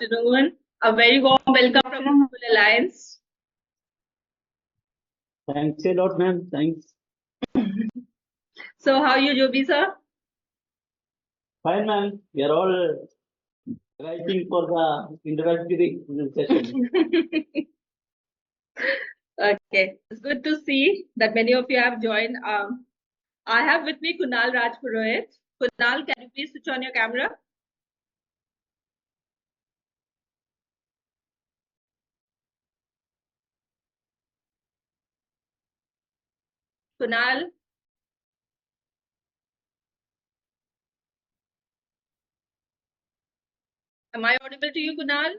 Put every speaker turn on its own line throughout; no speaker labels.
Afternoon. A very warm welcome from the School Alliance.
Thanks a lot, ma'am. Thanks.
So, how are you, Joby, sir?
Fine, ma'am. We are all waiting for the introductory session.
Okay, it's good to see that many of you have joined. I have with me Kunal Rajpurohit. Kunal, can you please switch on your camera? Kunal? Am I audible to you, Kunal?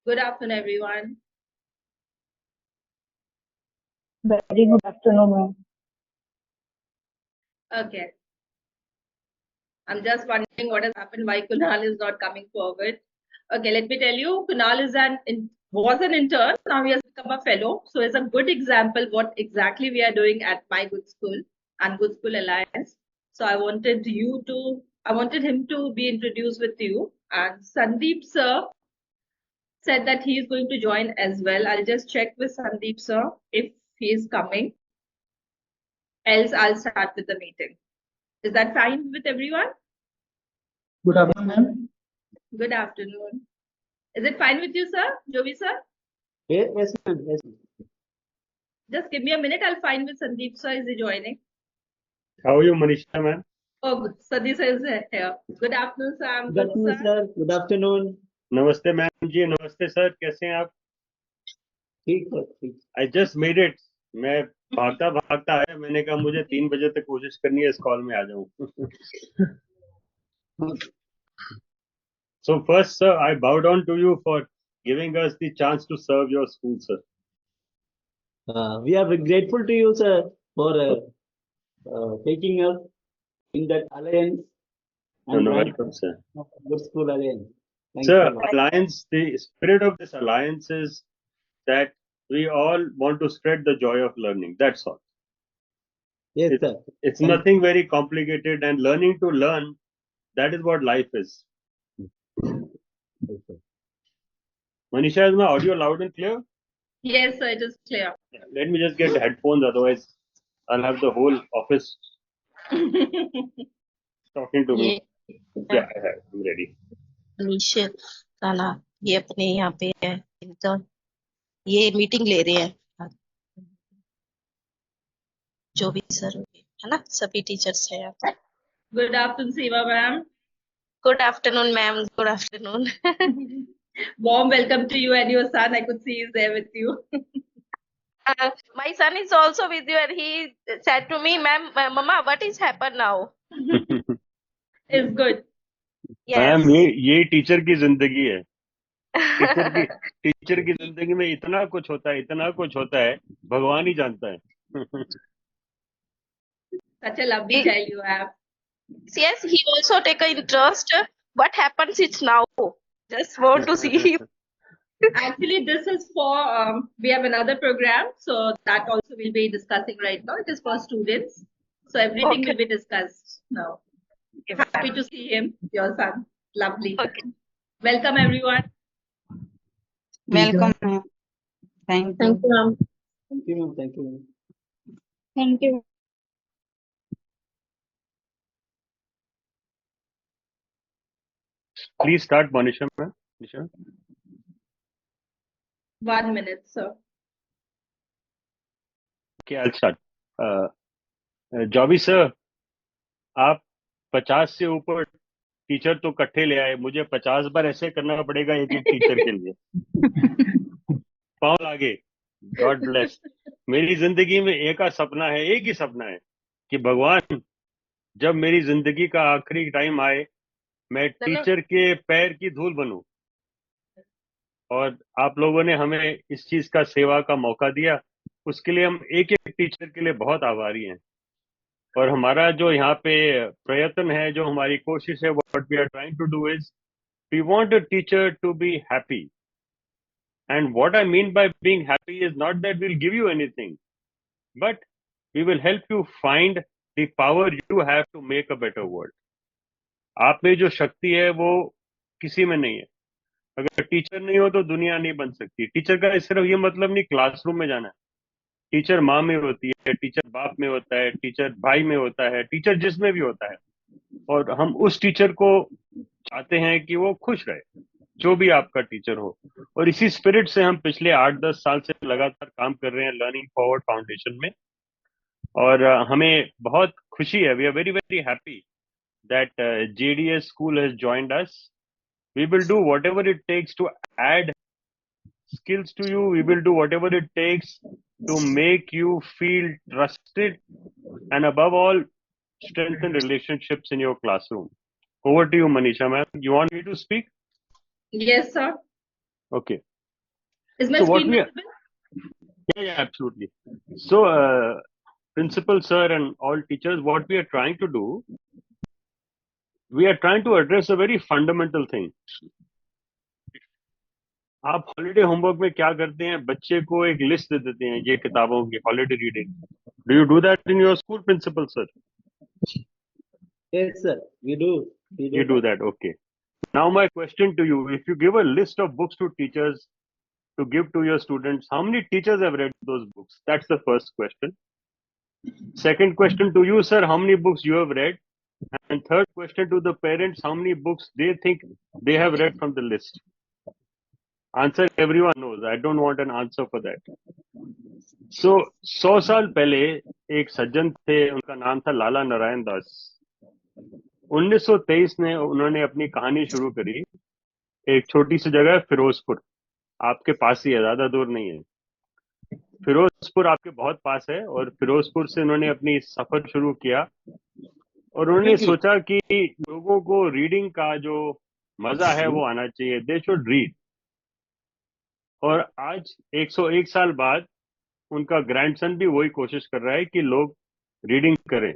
Good afternoon, everyone.
Very good afternoon, ma'am.
Okay. I'm just wondering what has happened, why Kunal is not coming forward. Okay, let me tell you, Kunal was an intern, now he has become a fellow. So it's a good example what exactly we are doing at My Good School and Good School Alliance. So I wanted him to be introduced with you. And Sandeep sir said that he is going to join as well. I'll just check with Sandeep sir if he is coming. Else I'll start with the meeting. Is that fine with everyone?
Good afternoon, ma'am.
Good afternoon. Is it fine with you, sir? Jovi, sir?
Yes, ma'am. Yes, ma'am.
Just give me a minute. I'll find with Sandeep, sir. Is he joining?
How are you, Manisha, ma'am?
Oh, good. Sandeep, sir is here. Good afternoon, sir. I'm
Good
good,
afternoon,
sir.
sir. Good afternoon.
नमस्ते ma'am जी, नमस्ते sir, कैसे हैं आप?
ठीक है, ठीक.
I just made it. मैं भागता भागता आया, मैंने कहा मुझे 3 बजे तक कोशिश करनी है इस कॉल में आ जाऊं. So first, sir, I bow down to you for giving us the chance to serve your school, sir.
We are grateful to you, sir, for taking us in that alliance. And
Welcome, sir.
Good School Alliance. Thank
Sir,
you.
alliance, the spirit of this alliance is that we all want to spread the joy of learning. That's all.
Yes, sir.
It's nothing very complicated, and learning to learn, that is what life is.
Yes, sir.
Manisha, is my audio loud and clear?
Yes, sir. It is clear.
Let me just get headphones, otherwise I'll have the whole office talking to me. Yeah, I'm ready.
Manish Rana ये अपने यहाँ पे है intern, ये meeting ले रहे हैं. जो भी सर है ना, सभी टीचर्स हैं यहाँ पे.
Good afternoon, Seema ma'am.
Good afternoon, ma'am. Good afternoon.
Warm welcome to you and your son. I could see he's there with you.
My son is also with you, and he said to me, "Ma'am, Mama, what is happened now?"
It's good.
Yes.
Ma'am, ये teacher की जिंदगी है. Teacher की जिंदगी में इतना कुछ होता है, भगवान ही जानता है.
Such a lovely child you have.
Yes, he also take an interest. What happens is now. Just want to see him.
Actually, this is for, we have another program. So that also we'll be discussing right now. It is for students. So everything will be discussed now. Happy to see him, your son. Lovely.
Okay.
Welcome, everyone.
Welcome, ma'am. Thank you.
Thank you, ma'am.
Thank you, ma'am. Thank you, ma'am.
Thank you.
Please start, Manisha, ma'am. Manisha.
1 minute, sir.
Okay, I'll start. Jobby sir, आप 50 से ऊपर teacher तो इकट्ठे ले आए, मुझे 50 बार ऐसे करना पड़ेगा एक एक टीचर के लिए. पाँव आगे. God bless. मेरी जिंदगी में एक ही सपना है कि भगवान जब मेरी जिंदगी का आखिरी टाइम आए, मैं टीचर के पैर की धूल बनूं. और आप लोगों ने हमें इस चीज का सेवा का मौका दिया, उसके लिए हम एक एक टीचर के लिए बहुत आभारी हैं. और हमारा जो यहाँ पे प्रयत्न है, जो हमारी कोशिश है, what we are trying to do is we want a teacher to be happy. And what I mean by being happy is not that we'll give you anything, but we will help you find the power you have to make a better world. आप में जो शक्ति है वो किसी में नहीं है. अगर टीचर नहीं हो तो दुनिया नहीं बन सकती. टीचर का सिर्फ ये मतलब नहीं क्लासरूम में जाना है. टीचर माँ में होती है, टीचर बाप में होता है, टीचर भाई में होता है, टीचर जिसमें भी होता है. और हम उस टीचर को चाहते हैं कि वो खुश रहे, जो भी आपका टीचर हो. और इसी स्पिरिट से हम पिछले 8-10 साल से लगातार काम कर रहे हैं लर्निंग फॉरवर्ड फाउंडेशन में. और हमें बहुत खुशी है. We are very very happy that JDS school has joined us. We will do whatever it takes to add skills to you. We will do whatever it takes to make you feel trusted, and above all, strengthen relationships in your classroom. Over to you, Manisha ma'am. You want me to speak?
Yes, sir.
Okay.
Is my
So what
screen
we are-
visible?
Yeah, absolutely. So, principal sir and all teachers, what we are trying to do, we are trying to address a very fundamental thing. आप holiday homework में क्या करते हैं? बच्चे को एक list दे देते हैं ये किताबों की holiday reading. Do you do that in your school, principal sir?
Yes, sir. We do.
You do that, okay. Now my question to you, if you give a list of books to teachers to give to your students, how many teachers have read those books? That's the first question. Second question to you, sir, how many books you have read? And third question to the parents, how many books they think they have read from the list? Answer everyone knows. I don't want an answer for that. So 100 साल पहले एक सज्जन थे, उनका नाम था लाला नारायण दास. 1923 में उन्होंने अपनी कहानी शुरू करी. एक छोटी सी जगह फिरोजपुर, आपके पास ही है, ज्यादा दूर नहीं है. फिरोजपुर आपके बहुत पास है. और फिरोजपुर से उन्होंने अपनी सफर शुरू किया. और उन्होंने सोचा कि लोगों को रीडिंग का जो मजा है वो आना चाहिए. They should read. और आज 101 साल बाद उनका ग्रैंडसन भी वही कोशिश कर रहा है कि लोग रीडिंग करें.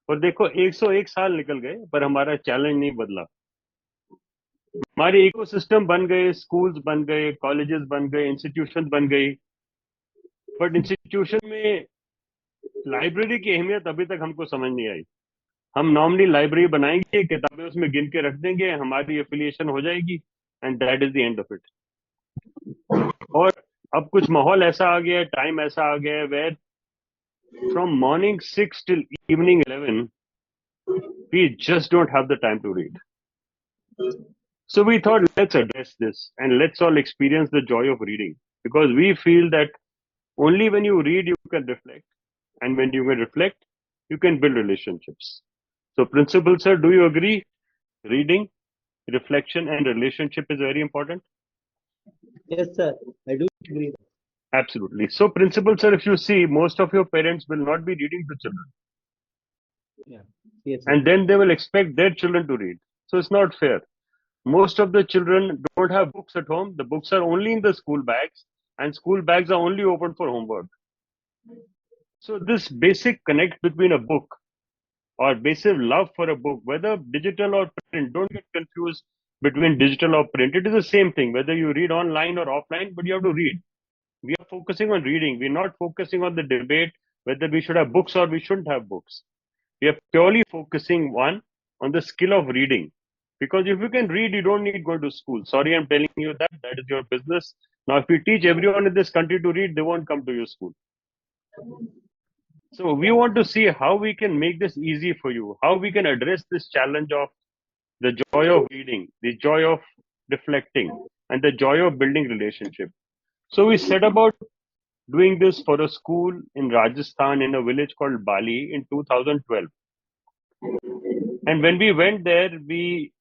और देखो 101 साल निकल गए पर हमारा चैलेंज नहीं बदला. हमारे इकोसिस्टम बन गए, स्कूल्स बन गए, कॉलेजेस बन गए, इंस्टीट्यूशन बन गई. बट इंस्टीट्यूशन में लाइब्रेरी की अहमियत अभी तक हमको समझ नहीं आई. हम नॉर्मली लाइब्रेरी बनाएंगे, किताबें उसमें गिन के रख देंगे, हमारी एफिलिएशन हो जाएगी, and that is the end of it. और अब कुछ माहौल ऐसा आ गया है, टाइम ऐसा आ गया है, where from morning 6 till evening 11, we just don't have the time to read. So we thought, let's address this and let's all experience the joy of reading, because we feel that only when you read you can reflect, and when you can reflect you can build relationships. So principal sir, do you agree reading, reflection and relationship is very important?
Yes, sir. I do agree.
Absolutely. So principal sir, if you see, most of your parents will not be reading to children.
Yeah. Yes, sir.
And then they will expect their children to read. So it's not fair. Most of the children don't have books at home. The books are only in the school bags, and school bags are only open for homework. So this basic connect between a book or basic love for a book, whether digital or print, don't get confused between digital or print. It is the same thing, whether you read online or offline, but you have to read. We are focusing on reading. We're not focusing on the debate whether we should have books or we shouldn't have books. We are purely focusing on the skill of reading. Because if you can read, you don't need going to school. Sorry, I'm telling you that. That is your business. Now, if we teach everyone in this country to read, they won't come to your school. So we want to see how we can make this easy for you, how we can address this challenge of the joy of reading, the joy of reflecting, and the joy of building relationship. So we set about doing this for a school in Rajasthan in a village called Bali in 2012. And when we went there,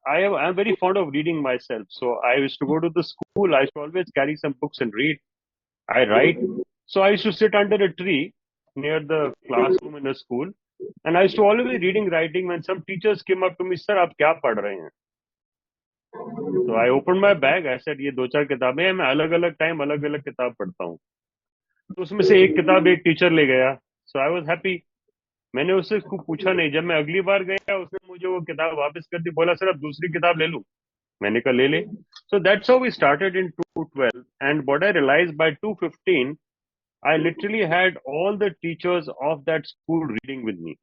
I'm very fond of reading myself. So I used to go to the school. I used to always carry some books and read. I write. So I used to sit under a tree near the classroom in a school. And I used to always be reading, writing. When some teachers came up to me, sir, आप क्या पढ़ रहे हैं? So I opened my bag. I said, ये 2-4 किताबें हैं. मैं अलग-अलग टाइम अलग-अलग किताब पढ़ता हूँ. तो उसमें से एक किताब एक टीचर ले गया. So I was happy. मैंने उससे पूछा नहीं. जब मैं अगली बार गया, उसने मुझे वो किताब वापस कर दी. बोला, सर अब दूसरी किताब ले लूं. मैंने कहा ले ले. So that's how we started in 2012. And what I realized by 2015, I literally had all the teachers of that school reading with me.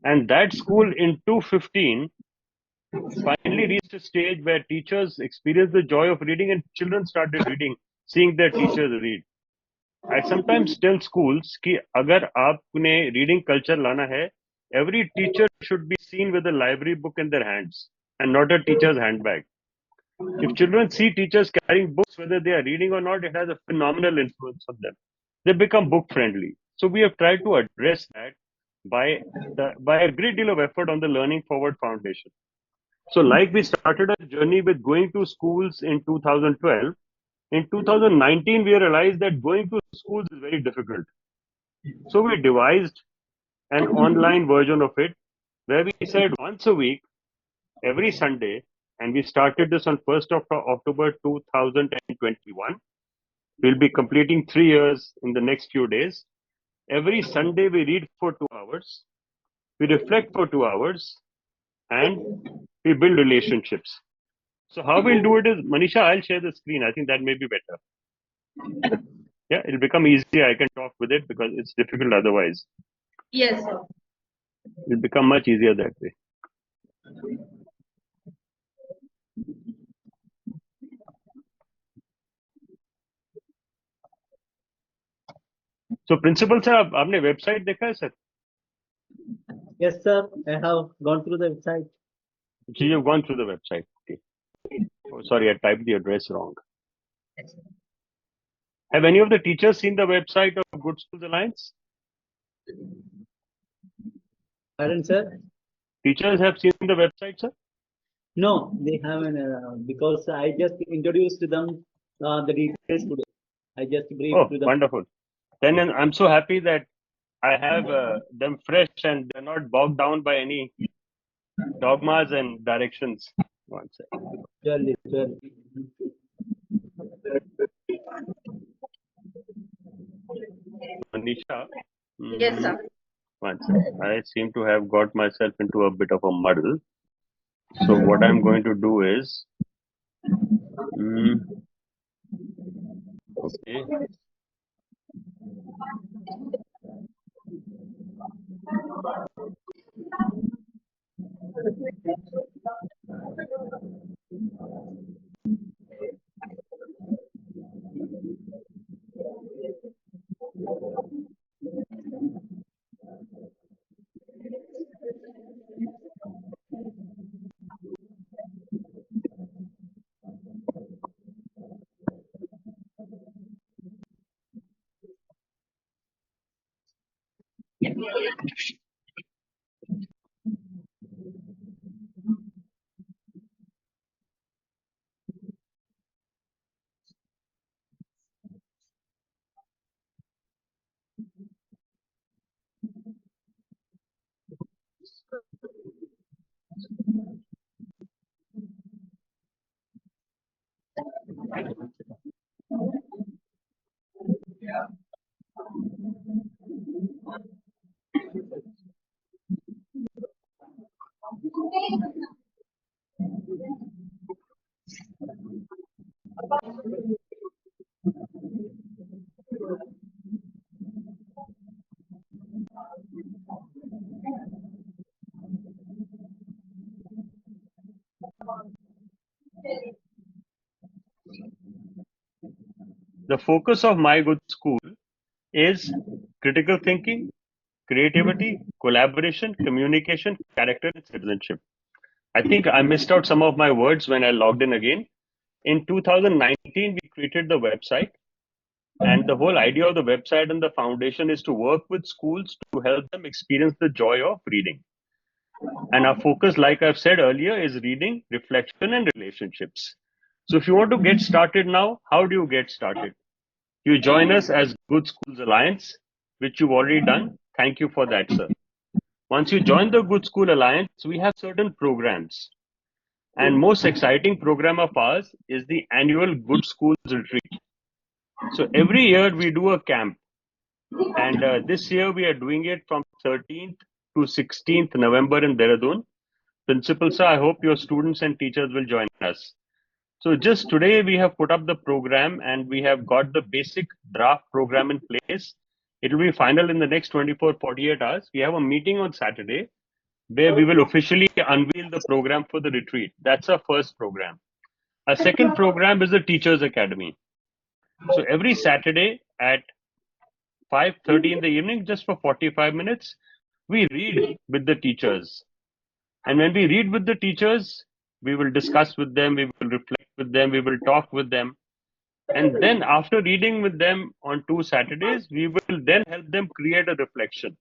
And that school in 2015 finally reached a stage where teachers experienced the joy of reading and children started reading, seeing their teachers read. I sometimes tell schools कि अगर आपने reading culture लाना है, every teacher should be seen with a library book in their hands and not a teacher's handbag. If children see teachers carrying books, whether they are reading or not, it has a phenomenal influence on them. They become book friendly. So we have tried to address that by a great deal of effort on the Learning Forward Foundation. So like we started a journey with going to schools in 2012, in 2019 we realized that going to schools is very difficult. So we devised an online version of it where we said once a week, every Sunday, and we started this on 1st of October 2021. We'll be completing 3 years in the next few days. Every Sunday we read for 2 hours, we reflect for 2 hours, and we build relationships. So how we'll do it is, Manisha, I'll share the screen. I think that may be better. Yeah, it'll become easier. I can talk with it because it's difficult otherwise.
Yes, sir.
It'll become much easier that way. So principal sir, आपने website देखा है sir?
Yes, sir. I have gone through the website.
So you've gone through the website. Okay. Oh, sorry, I typed the address wrong. Have any of the teachers seen the website of Good Schools Alliance?
Pardon, sir?
Teachers have seen the website, sir?
No, they haven't, because I just introduced them the details today. I just briefed
Oh,
to them.
wonderful. Then I'm so happy that I have them fresh and they're not bogged down by any dogmas and directions. One second.
Surely, surely.
Manisha.
Yes, sir.
One second. I seem to have got myself into a bit of a muddle. So what I'm going to do is, okay. The focus of My Good School is critical thinking, creativity, collaboration, communication, character, and citizenship. I think I missed out some of my words when I logged in again. In 2019, we created the website. And the whole idea of the website and the foundation is to work with schools to help them experience the joy of reading. And our focus, like I've said earlier, is reading, reflection, and relationships. So if you want to get started now, how do you get started? You join us as Good Schools Alliance, which you've already done. Thank you for that, sir. Once you join the Good School Alliance, we have certain programs. And most exciting program of ours is the annual Good Schools Retreat. So every year we do a camp. And this year we are doing it from 13th to 16th November in Dehradun. Principal sir, I hope your students and teachers will join us. So just today we have put up the program and we have got the basic draft program in place. It will be final in the next 24-48 hours. We have a meeting on Saturday where we will officially unveil the program for the retreat. That's our first program. Our second program is the Teachers Academy. So every Saturday at 5:30 in the evening, just for 45 minutes, we read with the teachers. And when we read with the teachers, we will discuss with them, we will reflect with them, we will talk with them. And then after reading with them on 2 Saturdays, we will then help them create a reflection.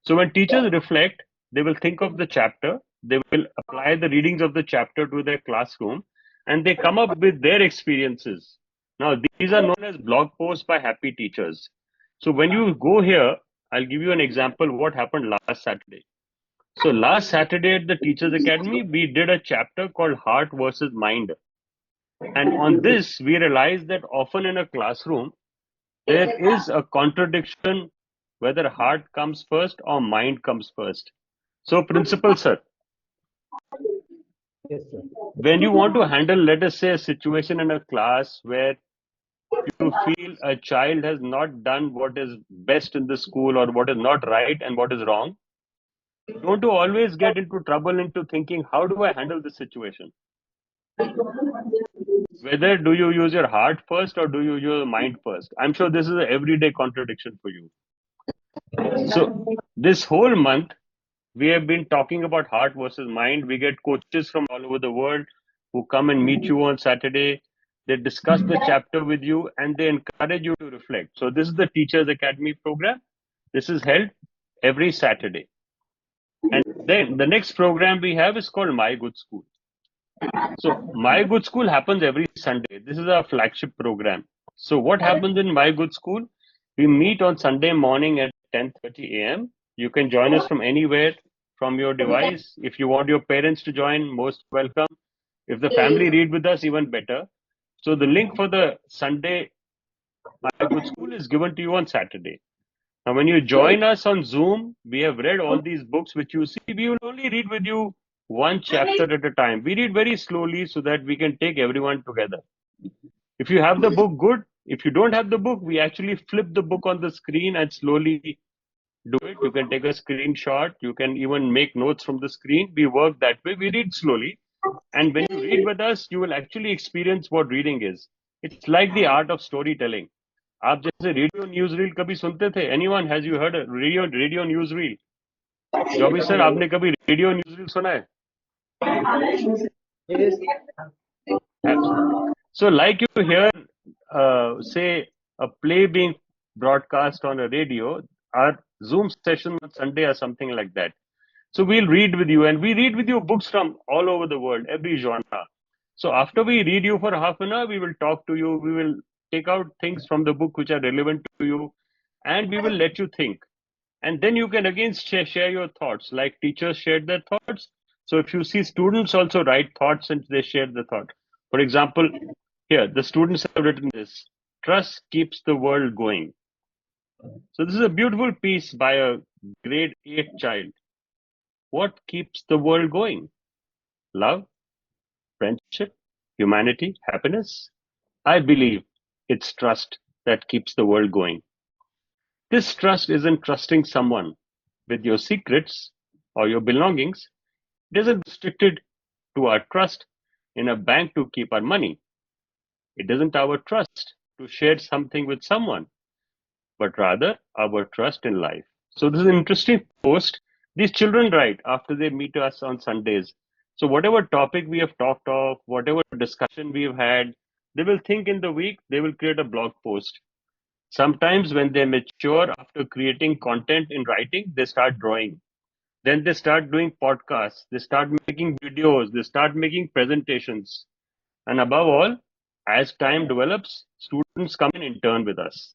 So when teachers reflect, they will think of the chapter, they will apply the readings of the chapter to their classroom, and they come up with their experiences. Now, these are known as blog posts by happy teachers. So when you go here, I'll give you an example what happened last Saturday. So last Saturday at the Teachers Academy, we did a chapter called Heart versus Mind. And on this, we realized that often in a classroom, there is a contradiction whether heart comes first or mind comes first. So, principal sir,
Yes, sir.
when you want to handle, let us say, a situation in a class where you feel a child has not done what is best in the school or what is not right and what is wrong, don't you always get into trouble into thinking, how do I handle this situation? Whether do you use your heart first or do you use your mind first? I'm sure this is an everyday contradiction for you. So this whole month, we have been talking about heart versus mind. We get coaches from all over the world who come and meet you on Saturday. They discuss the chapter with you and they encourage you to reflect. So this is the Teachers Academy program. This is held every Saturday. And then the next program we have is called My Good School. So My Good School happens every Sunday. This is our flagship program. So what happens in My Good School? We meet on Sunday morning at 10:30 a.m. You can join us from anywhere from your device. If you want your parents to join, most welcome. If the family read with us, even better. So the link for the Sunday My Good School is given to you on Saturday. Now, when you join us on Zoom, we have read all these books which you see. We will only read with you one chapter at a time. We read very slowly so that we can take everyone together. If you have the book, good. If you don't have the book, we actually flip the book on the screen and slowly do it. You can take a screenshot. You can even make notes from the screen. We work that way. We read slowly. And when you read with us, you will actually experience what reading is. It's like the art of storytelling. आप जैसे radio news reel कभी सुनते थे? Anyone has you heard a radio news reel? Joby sir, आपने कभी radio news reel सुना है?
Yes.
Absolutely. So, like you hear, say, a play being broadcast on a radio, our Zoom session on Sunday or something like that. So we'll read with you, and we read with you books from all over the world, every genre. So after we read you for half an hour, we will talk to you. We will take out things from the book which are relevant to you, and we will let you think. And then you can again share your thoughts, like teachers shared their thoughts. So if you see students also write thoughts and they share the thought. For example, here the students have written this: trust keeps the world going. So this is a beautiful piece by a grade 8 child. What keeps the world going? Love, friendship, humanity, happiness? I believe it's trust that keeps the world going. This trust isn't trusting someone with your secrets or your belongings. It isn't restricted to our trust in a bank to keep our money. It isn't our trust to share something with someone, but rather our trust in life. So this is an interesting post. These children write after they meet us on Sundays. So whatever topic we have talked of, whatever discussion we have had, they will think in the week, they will create a blog post. Sometimes when they mature after creating content in writing, they start drawing. Then they start doing podcasts, they start making videos, they start making presentations. And above all, as time develops, students come and intern with us.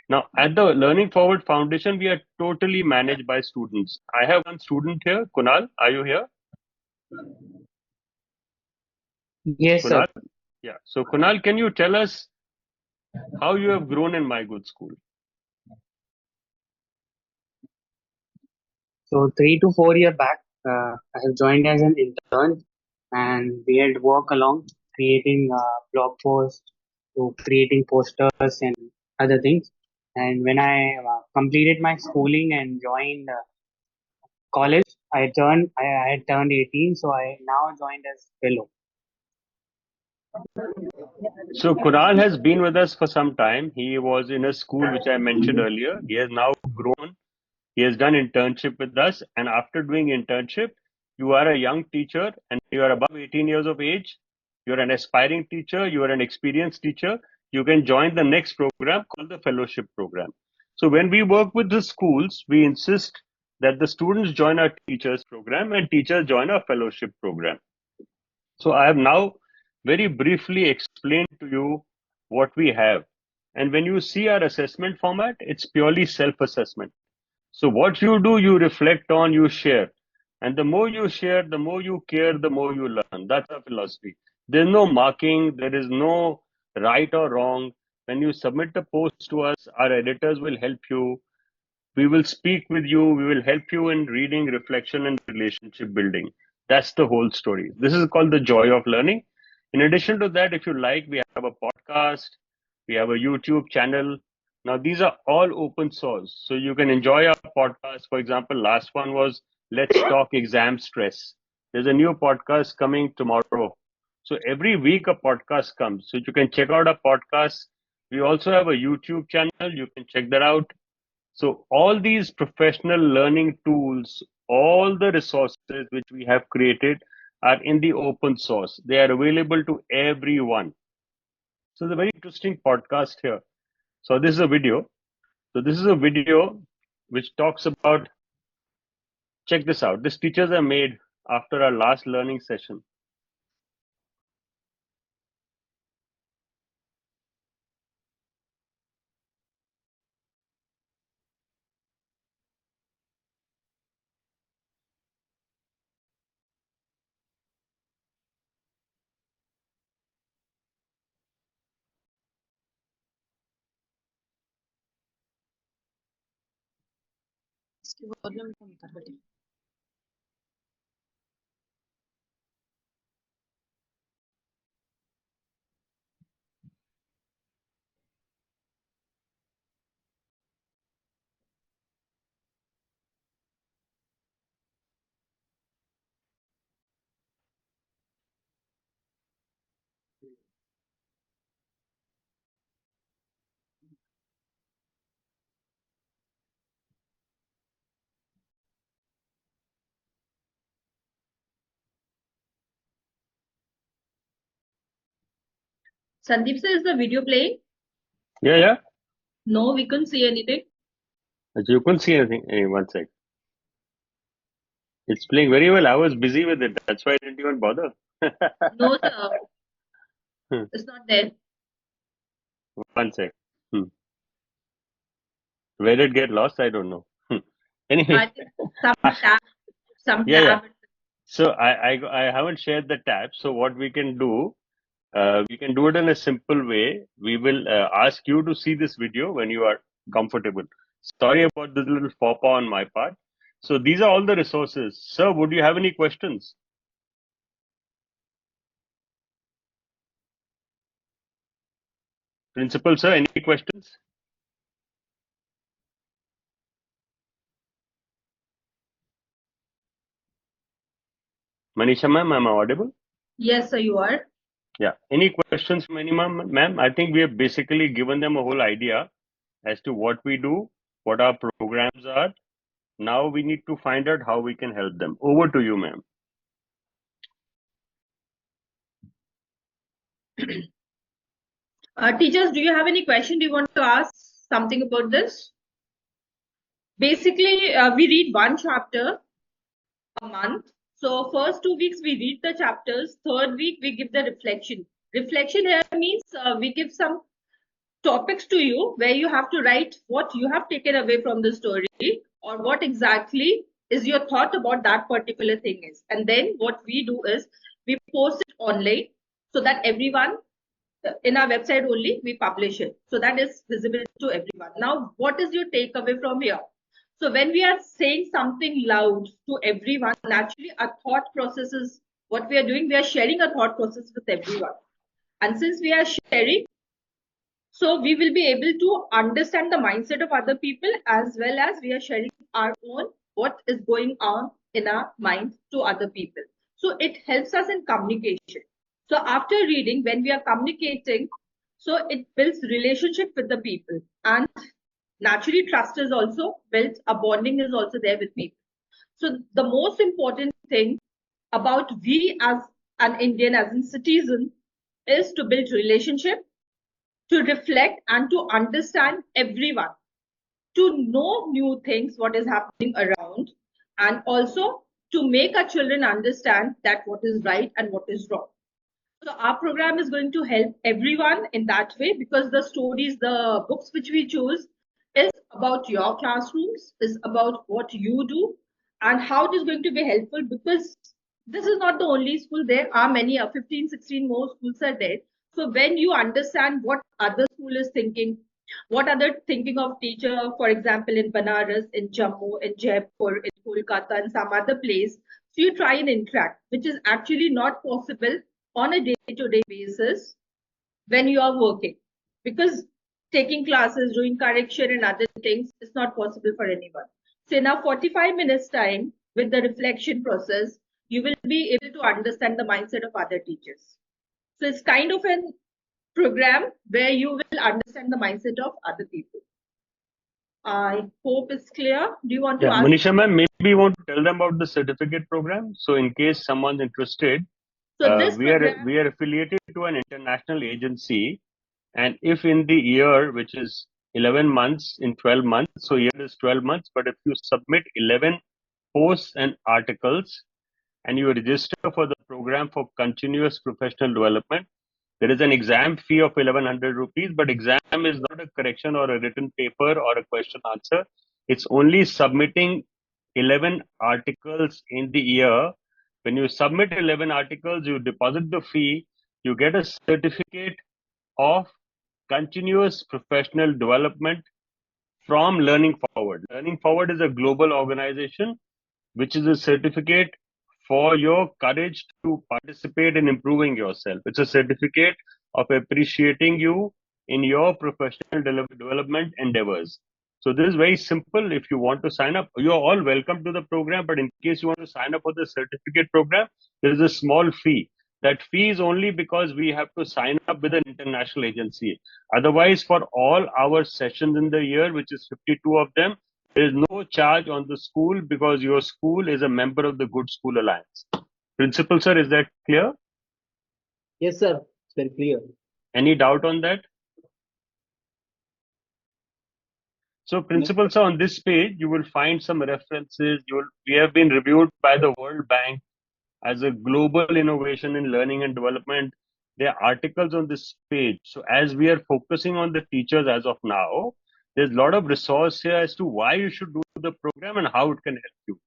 Now, at the Learning Forward Foundation, we are totally managed by students. I have one student here. Kunal, are you here?
Yes, sir.
Kunal? Yeah. So, Kunal, can you tell us how you have grown in My Good School?
So 3 to 4 years back, I have joined as an intern, and we had work along creating blog posts to creating posters and other things. And when I completed my schooling and joined college, I had turned 18, so I now joined as fellow.
So Kunal has been with us for some time. He was in a school which I mentioned earlier. He has now grown. He has done internship with us, and after doing internship, you are a young teacher and you are above 18 years of age. You're an aspiring teacher. You are an experienced teacher. You can join the next program called the fellowship program. So when we work with the schools, we insist that the students join our teachers program and teachers join our fellowship program. So I have now very briefly explained to you what we have. And when you see our assessment format, it's purely self-assessment. So what you do, you reflect on, you share. And the more you share, the more you care, the more you learn. That's our philosophy. There's no marking, there is no right or wrong. When you submit a post to us, our editors will help you. We will speak with you. We will help you in reading, reflection, and relationship building. That's the whole story. This is called the joy of learning. In addition to that, if you like, we have a podcast, we have a YouTube channel. Now, these are all open source. So you can enjoy our podcast. For example, last one was Let's Talk Exam Stress. There's a new podcast coming tomorrow. So every week a podcast comes. So you can check out our podcast. We also have a YouTube channel. You can check that out. So all these professional learning tools, all the resources which we have created are in the open source. They are available to everyone. So it's a very interesting podcast here. So this is a video. So this is a video which talks about, check this out. These teachers are made after our last learning session.
इसकी volume कम कर बेटे।
Sandeep sir, is the video playing?
Yeah.
No, we couldn't see anything.
You couldn't see anything. Hey, one sec. It's playing very well. I was busy with it. That's why I didn't even bother.
No, sir. It's not there.
One sec. Where did it get lost? I don't know. Anyway.
I think some
Yeah.
tab.
So I haven't shared the tab. So what we can do, we can do it in a simple way. We will ask you to see this video when you are comfortable. Sorry about this little faux pas on my part. So these are all the resources. Sir, would you have any questions? Principal, sir, any questions? Manisha ma'am, am I audible?
Yes, sir, you are.
Yeah. Any questions from any ma'am? I think we have basically given them a whole idea as to what we do, what our programs are. Now we need to find out how we can help them. Over to you, ma'am.
Teachers, do you have any question? Do you want to ask something about this? Basically, we read one chapter a month. So first 2 weeks we read the chapters. Third week we give the reflection. Reflection here means we give some topics to you where you have to write what you have taken away from the story or what exactly is your thought about that particular thing is. And then what we do is we post it online so that everyone in our website only we publish it. So that is visible to everyone. Now, what is your takeaway from here? So when we are saying something loud to everyone, naturally our thought processes, what we are doing, we are sharing a thought process with everyone. And since we are sharing, so we will be able to understand the mindset of other people, as well as we are sharing our own, what is going on in our mind to other people. So it helps us in communication. So after reading, when we are communicating, so it builds relationship with the people, and naturally trust is also built, a bonding is also there with people. So the most important thing about we as an Indian, as a citizen, is to build relationship, to reflect and to understand everyone, to know new things, what is happening around, and also to make our children understand that what is right and what is wrong. So our program is going to help everyone in that way, because the stories, the books which we choose is about your classrooms, is about what you do and how it is going to be helpful, because this is not the only school. There are many, 15, 16 more schools are there. So when you understand what other school is thinking, what are they thinking of teacher, for example, in Banaras, in Jammu, in Jaipur, in Kolkata, and some other place, so you try and interact, which is actually not possible on a day-to-day basis when you are working, because taking classes, doing correction and other things is not possible for anyone. So in a 45 minutes time with the reflection process, you will be able to understand the mindset of other teachers. So it's kind of an program where you will understand the mindset of other people. I hope it's clear. Do you want to ask?
Manisha ma'am, maybe you want to tell them about the certificate program. So in case someone's interested,
So this
we
program,
are affiliated to an international agency, and if in the year, which is 11 months in 12 months, so year is 12 months, but if you submit 11 posts and articles and you register for the program for continuous professional development, there is an exam fee of 1100 rupees, but exam is not a correction or a written paper or a question answer. It's only submitting 11 articles in the year. When you submit 11 articles, you deposit the fee, you get a certificate of continuous professional development from Learning Forward. Learning Forward is a global organization which is a certificate for your courage to participate in improving yourself. It's a certificate of appreciating you in your professional development endeavors. So this is very simple. If you want to sign up, you're all welcome to the program. But in case you want to sign up for the certificate program, there is a small fee. That fee is only because we have to sign up with an international agency. Otherwise, for all our sessions in the year, which is 52 of them, there is no charge on the school because your school is a member of the Good School Alliance. Principal sir, is that clear?
Yes, sir. It's very clear.
Any doubt on that? So principal sir, on this page, you will find some references. We have been reviewed by the World Bank as a global innovation in learning and development. There are articles on this page. So as we are focusing on the teachers as of now, there's a lot of resource here as to why you should do the program and how it can help you.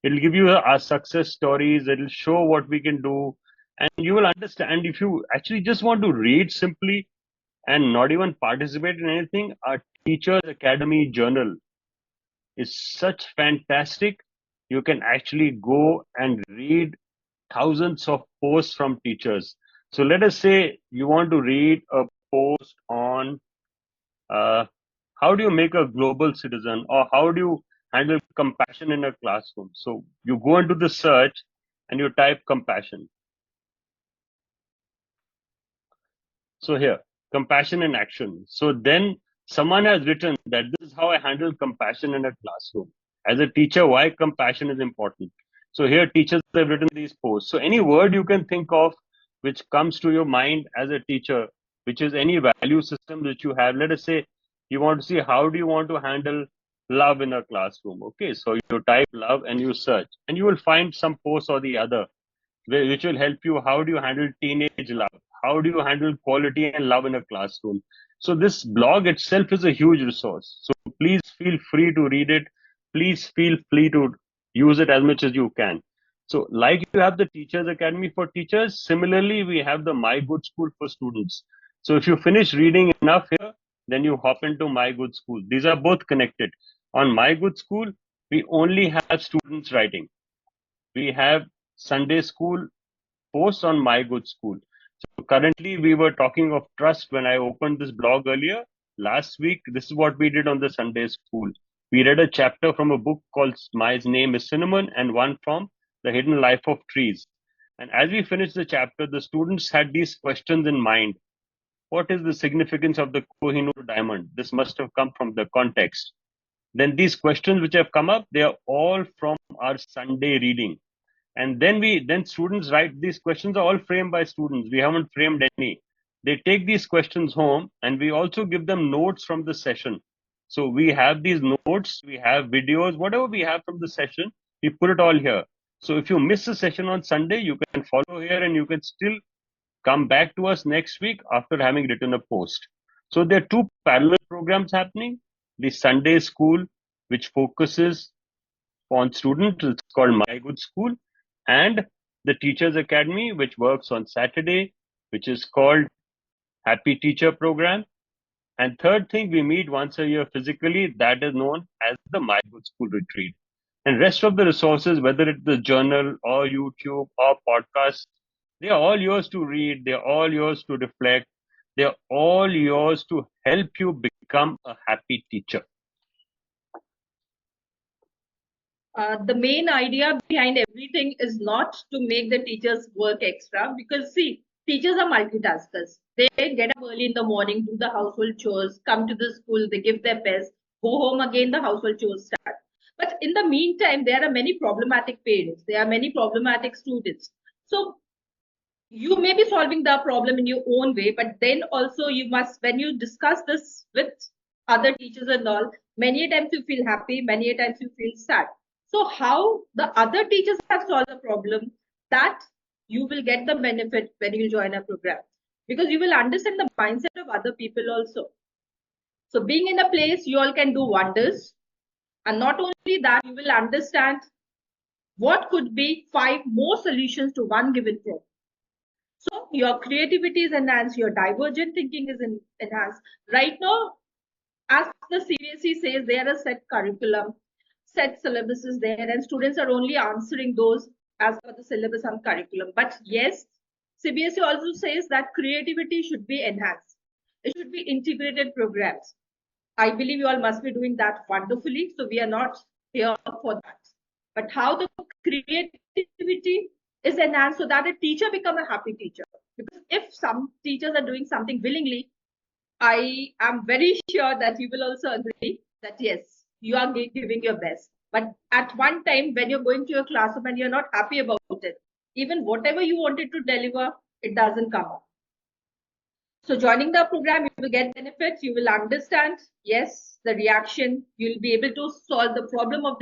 It'll give you our success stories. It'll show what we can do. And you will understand. If you actually just want to read simply and not even participate in anything, our Teachers Academy journal is such fantastic. You can actually go and read thousands of posts from teachers. So let us say you want to read a post on how do you make a global citizen, or how do you handle compassion in a classroom. So you go into the search and you type compassion. So here, compassion in action. So then someone has written that this is how I handle compassion in a classroom. As a teacher, why compassion is important. So here teachers have written these posts. So any word you can think of which comes to your mind as a teacher, which is any value system that you have. Let us say you want to see how do you want to handle love in a classroom. Okay, so you type love and you search and you will find some post or the other which will help you. How do you handle teenage love? How do you handle quality and love in a classroom? So this blog itself is a huge resource. So please feel free to read it. Please feel free to use it as much as you can. So like you have the Teachers Academy for teachers, similarly, we have the My Good School for students. So if you finish reading enough here, then you hop into My Good School. These are both connected. On My Good School, we only have students writing. We have Sunday school posts on My Good School. So currently, we were talking of trust when I opened this blog earlier. Last week, this is what we did on the Sunday school. We read a chapter from a book called My Name is Cinnamon and one from The Hidden Life of Trees. And as we finished the chapter, the students had these questions in mind. What is the significance of the Kohinoor diamond? This must have come from the context. Then these questions which have come up, they are all from our Sunday reading. And then students write, these questions are all framed by students. We haven't framed any. They take these questions home and we also give them notes from the session. So we have these notes, we have videos, whatever we have from the session, we put it all here. So if you miss a session on Sunday, you can follow here and you can still come back to us next week after having written a post. So there are two parallel programs happening. The Sunday school, which focuses on students, it's called My Good School, and the Teachers Academy, which works on Saturday, which is called Happy Teacher Program. And third thing, we meet once a year physically, that is known as the My Good School Retreat. And rest of the resources, whether it's the journal or YouTube or podcast, they are all yours to read, they're all yours to reflect, they're all yours to help you become a happy teacher.
The main idea behind everything is not to make the teachers work extra, because see, teachers are multitaskers. They get up early in the morning, do the household chores, come to the school, they give their best, go home again, the household chores start. But in the meantime, there are many problematic parents, there are many problematic students. So you may be solving the problem in your own way, but then also you must, when you discuss this with other teachers and all, many times you feel happy, many times you feel sad. So how the other teachers have solved the problem, that you will get the benefit when you join a program, because you will understand the mindset of other people also. So being in a place, you all can do wonders. And not only that, you will understand what could be 5 more solutions to one given problem. So your creativity is enhanced, your divergent thinking is enhanced. Right now, as the CBSE says, there are set curriculum, set syllabuses there, and students are only answering those as per the syllabus and curriculum. But yes, CBSE also says that creativity should be enhanced. It should be integrated programs. I believe you all must be doing that wonderfully. So we are not here for that. But how the creativity is enhanced so that a teacher become a happy teacher. Because if some teachers are doing something willingly, I am very sure that you will also agree that yes, you are giving your best. But at one time, when you're going to your classroom and you're not happy about it, even whatever you wanted to deliver, it doesn't come up. So joining the program, you will get benefits. You will understand, yes, the reaction. You'll be able to solve the problem of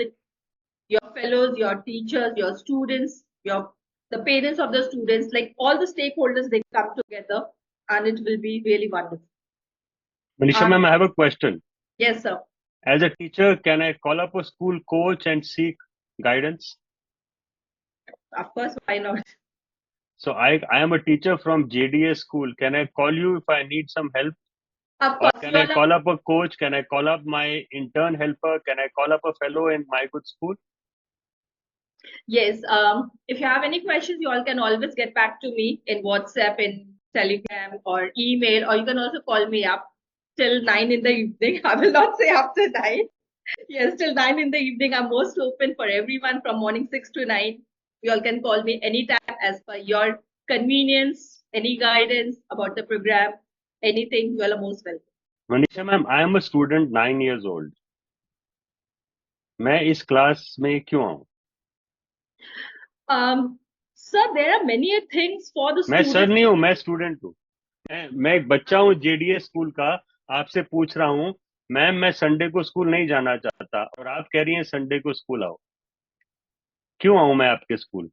your fellows, your teachers, your students, the parents of the students, like all the stakeholders, they come together, and it will be really wonderful.
Manisha ma'am, I have a question.
Yes, sir.
As a teacher, can I call up a school coach and seek guidance?
Of course, why not?
So I am a teacher from JDA school. Can I call you if I need some help?
Of
Or
course,
can I call up a coach? Can I call up my intern helper? Can I call up a fellow in My Good School?
yes. If you have any questions, you all can always get back to me in WhatsApp, in Telegram, or email, or you can also call me up till 9 in the evening. I will not say after 9. Yes, till 9 in the evening. I'm most open for everyone from morning 6 to 9. You all can call me anytime as per your convenience, any guidance about the program, anything, you all are most welcome.
Manisha ma'am, I am a student 9 years old. मैं इस class में क्यों आऊं?
Sir, there are many things for the
मैं
students.
Sir नहीं हूं, मैं student हूं. मैं एक बच्चा हूं जेडीए स्कूल का. आपसे पूछ रहा हूं, मैम मैं संडे को स्कूल नहीं जाना चाहता और आप कह रही हैं संडे को स्कूल आओ. क्यों आऊं मैं आपके स्कूल?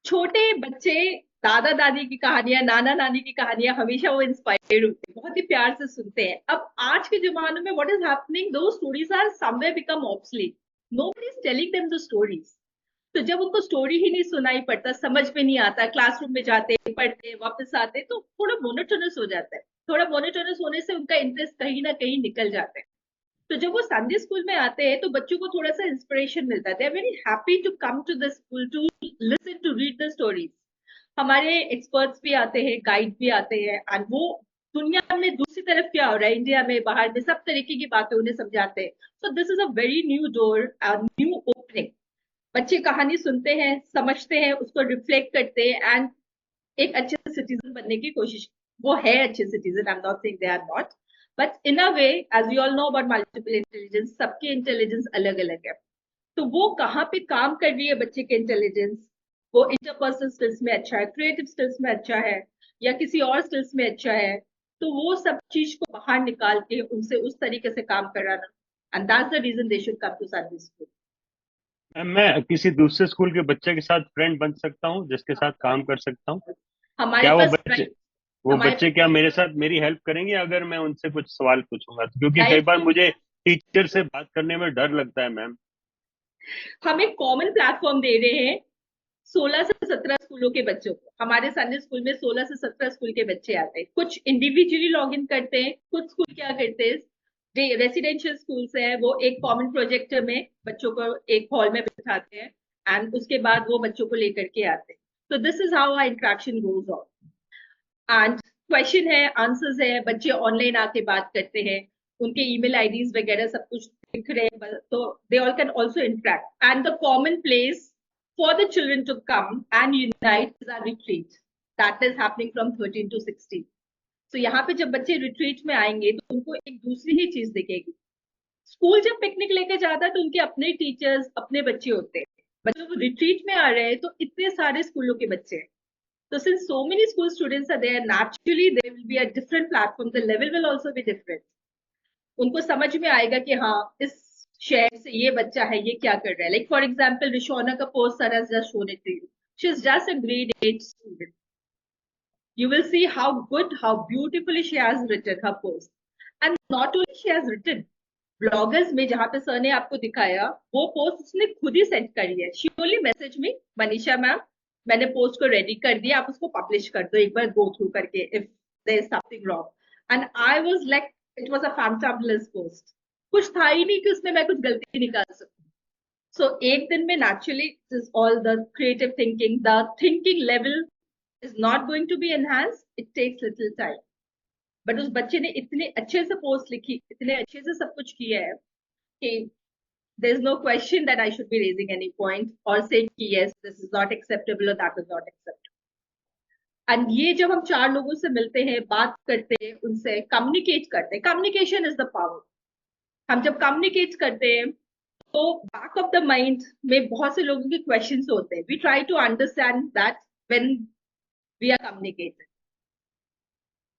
छोटे बच्चे दादा दादी की कहानियां, नाना नानी की कहानियां, हमेशा वो इंस्पायर्ड होते हैं, बहुत ही प्यार से सुनते हैं. अब आज के जमाने में व्हाट इज हैपनिंग, दो stories are somewhere become obsolete. Nobody is telling them the stories. तो जब उनको स्टोरी ही नहीं सुनाई पड़ता, समझ में नहीं आता, क्लासरूम में जाते, पढ़ते, वापस आते, तो थोड़ा मोनोटोनस हो जाता है. थोड़ा मोनोटोनस होने से उनका इंटरेस्ट कहीं ना कहीं निकल जाता है। तो जब वो संडे स्कूल में आते हैं तो बच्चों को थोड़ा सा इंस्पिरेशन मिलता है। They are very happy to come to the school to listen to read the stories. हमारे एक्सपर्ट्स भी आते हैं, गाइड भी आते हैं, एंड वो दुनिया में दूसरी तरफ क्या हो रहा है, इंडिया में, बाहर में, सब तरीके की बातें उन्हें समझाते हैं। So this is a very new door, new opening. बच्चे कहानी सुनते हैं, समझते हैं, उसको रिफ्लेक्ट करते हैं, एंड एक अच्छे सिटीजन बनने की कोशिश। वो है अच्छे citizen, I am not saying they are not, but in a way, as you all know about multiple intelligence, सबकी इंटेलिजेंस अलग अलग है। तो वो कहाँ पे काम कर रही है बच्चे के इंटेलिजेंस, वो इंटरपर्सनल स्किल्स में अच्छा है, क्रिएटिव स्किल्स में अच्छा है, या किसी और स्किल्स में अच्छा है, तो वो सब चीज को बाहर निकाल के उनसे उस तरीके से काम कराना, and that's the reason they should come to service school.
मैं किसी दूसरे स्कूल के बच्चे के साथ फ्रेंड बन सकता हूँ, जिसके साथ काम कर सकता हूँ?
हमारे
क्या
पास
वो
हमारे
बच्चे क्या मेरे साथ मेरी हेल्प करेंगे अगर मैं उनसे कुछ सवाल पूछूंगा तो? क्योंकि कई
Right.
बार मुझे टीचर से बात करने में डर लगता है मैम।
हम एक कॉमन प्लेटफॉर्म दे रहे हैं 16 से 17 स्कूलों के बच्चों को। हमारे संडे स्कूल में 16 से 17 स्कूल के बच्चे आते हैं। कुछ इंडिविजुअली लॉग इन करते हैं, कुछ स्कूल क्या करते हैं, रेसिडेंशियल स्कूल्स है, वो एक कॉमन प्रोजेक्टर में बच्चों को एक हॉल में बिठाते हैं, एंड उसके बाद वो बच्चों को लेकर के आते हैं। तो this is how our interaction goes on, and question है, आंसर्स है, बच्चे ऑनलाइन आके बात करते हैं, उनके ईमेल आईडीज वगैरह सब कुछ दिख रहे हैं, तो they all can also interact. And the common place for the children to come and unite is our retreat that is happening from 13 to 16. So यहाँ पे जब बच्चे रिट्रीट में आएंगे तो उनको एक दूसरी ही चीज दिखेगी। स्कूल जब पिकनिक लेके जाता है तो उनके अपने टीचर्स, अपने बच्चे होते हैं, बच्चों को रिट्रीट में आ रहे हैं तो इतने सारे स्कूलों के बच्चे हैं। So since so many school students are there, naturally there will be a different platform. The level will also be different. उनको समझ में आएगा कि हाँ, इस शहर से ये बच्चा है, ये क्या कर रहा है। Like for example, Rishona का post sir has just shown it to you. She's just a grade 8 student. You will see how good, how beautifully she has written her post. And not only she has written, bloggers में जहां पे sir ने आपको दिखाया वो post उसने खुद ही send करी है। She only message me, Manisha ma'am मैंने पोस्ट को रेडी कर दिया, आप उसको पब्लिश कर दो, एक बार गो थ्रू करके if there is something wrong. And I was like, it was a fantabulous post. कुछ था ही नहीं कि उसमें मैं कुछ गलती निकाल सकूं। सो एक दिन में naturally is all the creative thinking, the thinking level is not going to be enhance, it takes little time. But उस बच्चे ने इतने अच्छे से पोस्ट लिखी, इतने अच्छे से सब कुछ किया है कि there is no question that I should be raising any point or saying yes, this is not acceptable or that is not acceptable. And ये जब हम चार लोगों से मिलते हैं, बात करते हैं, उनसे कम्युनिकेट करते हैं, कम्युनिकेशन इज द पावर। हम जब कम्युनिकेट करते हैं तो बैक ऑफ द माइंड में बहुत से लोगों के क्वेश्चंस होते हैं। We try to understand that when we are communicating,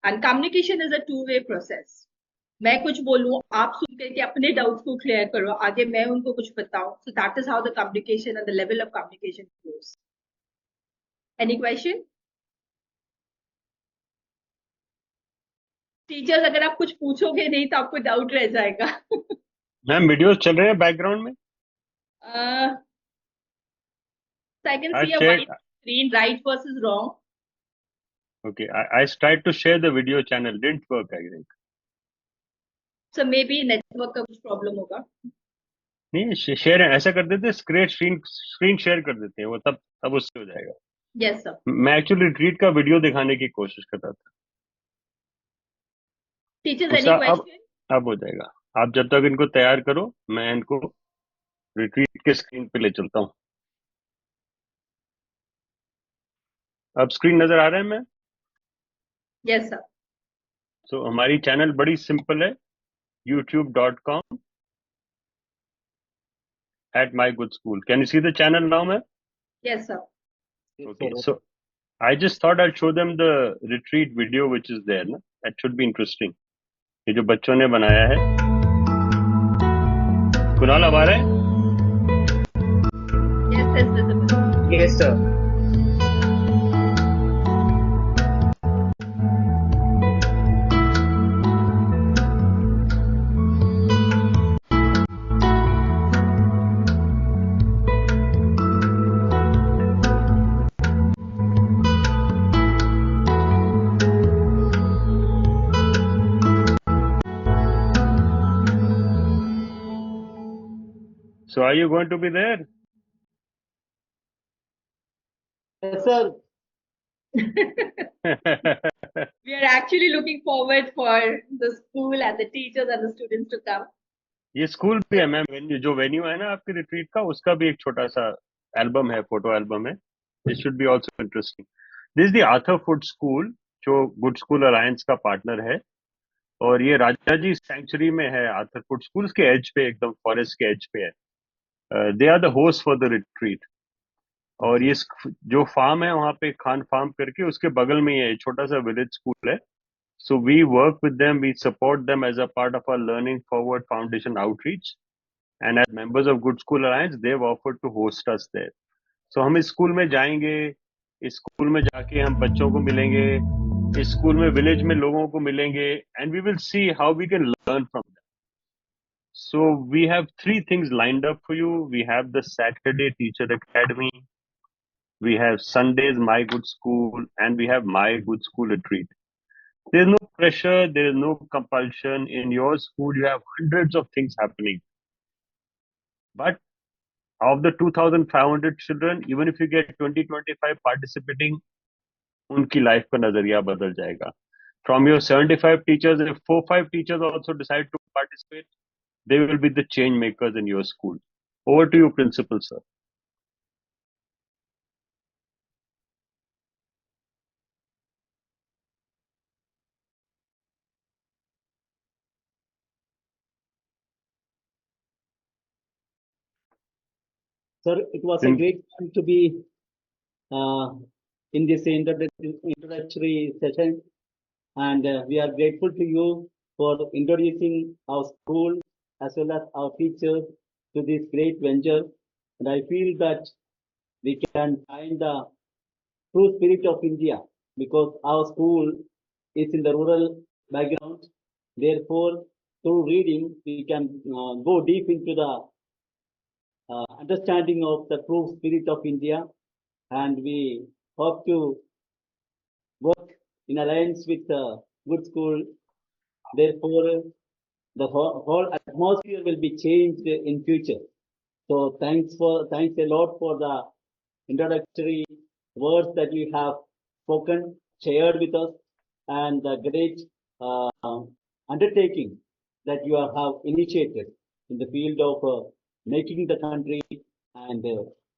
and communication is a two way process. मैं कुछ बोलूं, आप सुन करके अपने डाउट्स को क्लियर करो, आगे मैं उनको कुछ बताऊं। So that is how the communication and the level of communication goes. Any question? Teachers अगर आप कुछ पूछोगे नहीं तो आपको डाउट रह जाएगा।
मैम वीडियोस चल रहे हैं बैकग्राउंड में?
I can
I
see a
shared.
white screen, right versus wrong.
Okay, I tried to share the video channel, didn't work I think.
So maybe network का कुछ प्रॉब्लम होगा।
नहीं शेयर ऐसा कर देते, स्क्रीन शेयर कर देते हैं, वो तब उससे हो जाएगा।
Yes sir.
मैं एक्चुअली रिट्रीट का वीडियो दिखाने की कोशिश कर रहा था।
टीचर्स
उसका
एनी क्वेश्चन?
अब हो जाएगा। आप जब तक इनको तैयार करो, मैं इनको रिट्रीट के स्क्रीन पे ले चलता हूँ। अब स्क्रीन नजर आ रहा है? मैं
यस सर।
तो हमारी चैनल बड़ी सिंपल है, youtube.com/mygoodSchool. Can you see the channel now, ma'am?
Yes sir.
Okay, so I just thought I'll show them the retreat video which is there. Na? That should be interesting. ये जो बच्चों ने बनाया है। कुणाल अब आ रहा है?
Yes, it's visible.
Yes, sir.
So are you going to be there?
Yes, sir.
We are actually looking forward for the school and the teachers and the students to come.
ये स्कूल भी है ma'am, जो venue है ना आपके retreat का, उसका भी एक छोटा सा एल्बम है, फोटो एल्बम है. This should be also interesting. This is the Arthur Food school, जो गुड स्कूल अलायंस का पार्टनर है, और ये राजा जी सेंचुरी में है. आर्थर फुड स्कूल के एज पे, एकदम फॉरेस्ट के एज पे है. They are the host for the retreat. और ये जो फार्म है वहां पे, खान फार्म करके, उसके बगल में ये छोटा सा विलेज स्कूल है. So we work with them, we support them as a part of our Learning Forward Foundation outreach. And as members of Good School Alliance, they've offered to host us there. So हम इस school में जाएंगे, इस school में जाके हम बच्चों को मिलेंगे, इस स्कूल में विलेज में लोगों को मिलेंगे, and we will see how we can learn from them. So we have 3 things lined up for you. We have the Saturday Teacher Academy, we have Sundays My Good School, and we have My Good School Retreat. There's no pressure, there is no compulsion. In your school, you have hundreds of things happening. But of the 2,500 children, even if you get 20-25 participating, उनकी life का नजरिया बदल जाएगा. From your 75 teachers, if 4-5 teachers also decide to participate, they will be the change makers in your school. Over to you, Principal Sir.
Sir, it was a great time to be in this introductory session, and we are grateful to you for introducing our school as well as our teachers to this great venture. And I feel that we can find the true spirit of India because our school is in the rural background. Therefore, through reading, we can go deep into the understanding of the true spirit of India, and we hope to work in alliance with the good school. Therefore, the whole atmosphere will be changed in future. So thanks a lot for the introductory words that you have spoken, shared with us, and the great undertaking that you have initiated in the field of making the country and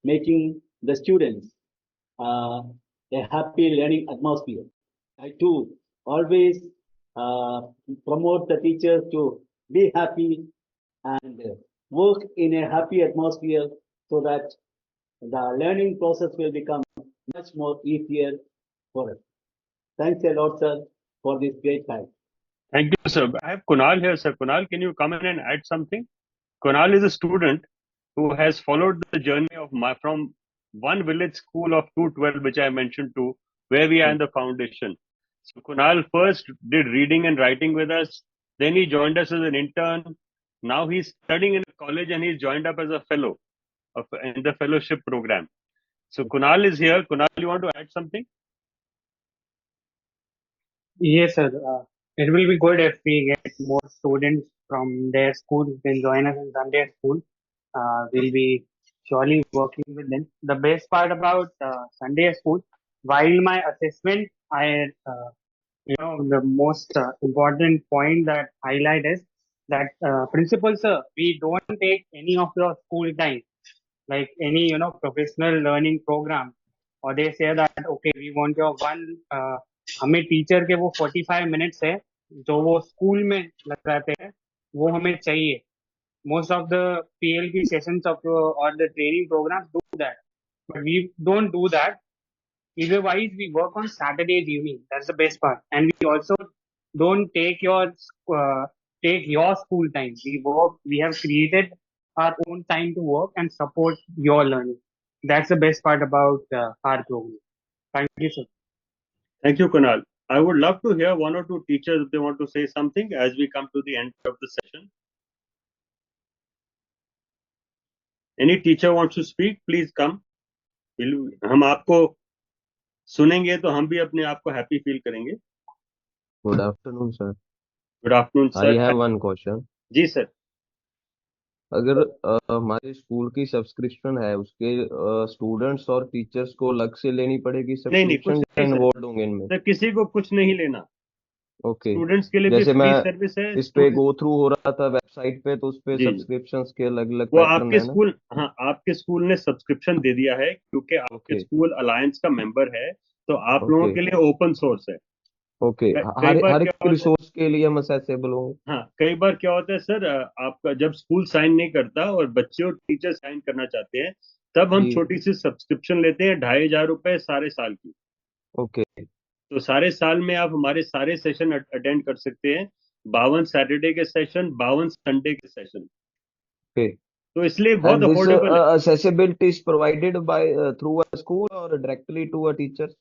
making the students a happy learning atmosphere. I too always promote the teachers to be happy and work in a happy atmosphere so that the learning process will become much more easier for us. Thanks a lot, sir, for this great time.
Thank you, sir. I have Kunal here, sir. Kunal, can you come in and add something? Kunal is a student who has followed the journey of from one village school of 212, which I mentioned to, where we are in the foundation. So Kunal first did reading and writing with us. Then he joined us as an intern. Now he's studying in a college and he's joined up as a fellow in the fellowship program. So Kunal is here. Kunal, you want to add something?
Yes, sir. It will be good if we get more students from their school who can join us in Sunday school. We'll be surely working with them. The best part about Sunday school, while my assessment, the most important point that highlight is that principal sir, we don't take any of your school time, like any professional learning program, or they say that okay, we want your one हमें teacher के वो 45 minutes है जो वो school में लगाते हैं वो हमें चाहिए. Most of the PLP sessions of or the training programs do that, but we don't do that. Otherwise, we work on Saturdays evening. That's the best part, and we also don't take your school time. We have created our own time to work and support your learning. That's the best part about our program. Thank you, sir.
Thank you, Kunal. I would love to hear one or two teachers if they want to say something as we come to the end of the session. Any teacher wants to speak, please come. हम आपको सुनेंगे तो हम भी अपने आप को happy feel करेंगे.
Good afternoon, sir.
Good afternoon, sir.
I have one question.
जी sir.
अगर हमारे स्कूल की सब्सक्रिप्शन है, उसके स्टूडेंट्स और टीचर्स को अलग से लेनी पड़ेगी
नहीं कुछ
सब्सक्रिप्शन, या
नहीं सर,
इन्वॉल्व होंगे इनमें?
सर किसी को कुछ नहीं लेना,
ओके।
स्टूडेंट्स के लिए भी
जैसे मैं
फ्री सर्विस है।
इस पे
स्टूडेंट
गो थ्रू हो रहा था वेबसाइट पे, तो उस पे
जी जी,
सब्सक्रिप्शंस के अलग अलग
वो
पैटर्न
आपके
है ना?
स्कूल, हाँ आपके स्कूल ने सब्सक्रिप्शन दे दिया है क्योंकि आपके
ओके।
स्कूल अलायंस का मेंबर है, तो आप लोगों
ओके।
के लिए ओपन सोर्स है।
ओके।
कई
हर
बार
हर
क्या
एक
होता है,
रिसोर्स के लिए हम असेसेबल होंगे?
हाँ कई बार क्या होता है सर, आपका जब स्कूल साइन नहीं करता और बच्चे और टीचर साइन करना चाहते हैं, तब हम
जी।
छोटी सी सब्सक्रिप्शन लेते हैं, 2,500 रुपए सारे साल की।
ओके।
तो सारे साल में आप हमारे सारे सेशन अटेंड कर सकते हैं, 52 सैटरडे के सेशन, 52 संडे के सेशन।
ओके।
तो इसलिए बहुत
एंड दिस
अफोर्डेबल है।
accessibility is provided by through a school or directly to a teacher?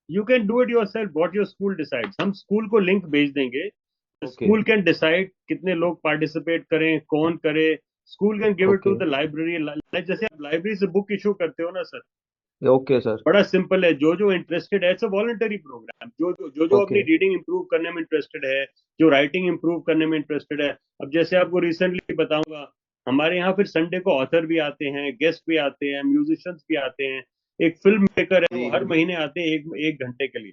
You can do it your self, what your school decides. हम स्कूल को link भेज देंगे,
okay.
School can decide कितने लोग participate करें, कौन करे। School can give it to
okay.
The library, जैसे आप लाइब्रेरी से बुक इशू करते हो ना सर,
ओके सर।
बड़ा सिंपल है। जो इंटरेस्टेड है, इट्स अ वॉलंटरी प्रोग्राम, जो
ओके।
अपनी रीडिंग इंप्रूव करने में इंटरेस्टेड है, जो राइटिंग इंप्रूव करने में इंटरेस्टेड है। अब जैसे आपको रिसेंटली बताऊंगा, हमारे यहाँ फिर संडे को ऑथर भी आते हैं, गेस्ट भी आते हैं, म्यूजिशियंस भी आते हैं, एक फिल्म मेकर है, वो
जी।
हर महीने आते हैं एक एक घंटे के लिए।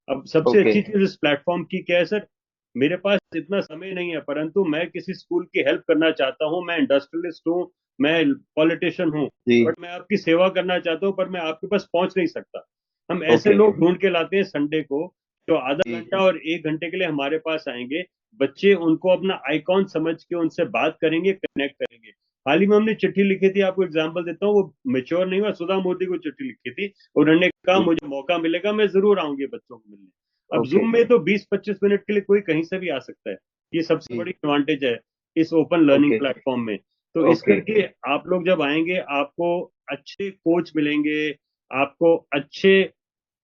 अब सबसे
ओके।
अच्छी चीज इस प्लेटफॉर्म की क्या है सर, मेरे पास इतना समय नहीं है, परंतु मैं किसी स्कूल की हेल्प करना चाहता हूँ, मैं इंडस्ट्रियलिस्ट हूँ, मैं पॉलिटिशियन हूँ,
जी।
बट मैं आपकी सेवा करना चाहता हूँ, पर मैं आपके पास पहुंच नहीं सकता। हम ऐसे
ओके।
लोग ढूंढ के लाते हैं संडे को, जो आधा
जी।
घंटा और एक घंटे के लिए हमारे पास आएंगे। बच्चे उनको अपना आइकॉन समझ के उनसे बात करेंगे, कनेक्ट करेंगे। हाल ही में हमने चिट्ठी लिखी थी, आपको एग्जाम्पल देता हूँ, वो मेच्योर नहीं हुआ, सुधा मोदी को चिट्ठी लिखी थी, उन्होंने कहा
जी।
मुझे मौका मिलेगा मैं जरूर आऊंगी बच्चों को मिलने। अब
ओके।
जूम में तो 20-25 मिनट के लिए कोई कहीं से भी आ सकता है, ये सबसे
जी।
बड़ी एडवांटेज है इस ओपन लर्निंग
ओके।
प्लेटफॉर्म में। तो इस
ओके।
करके आप लोग जब आएंगे, आपको अच्छे कोच मिलेंगे, आपको अच्छे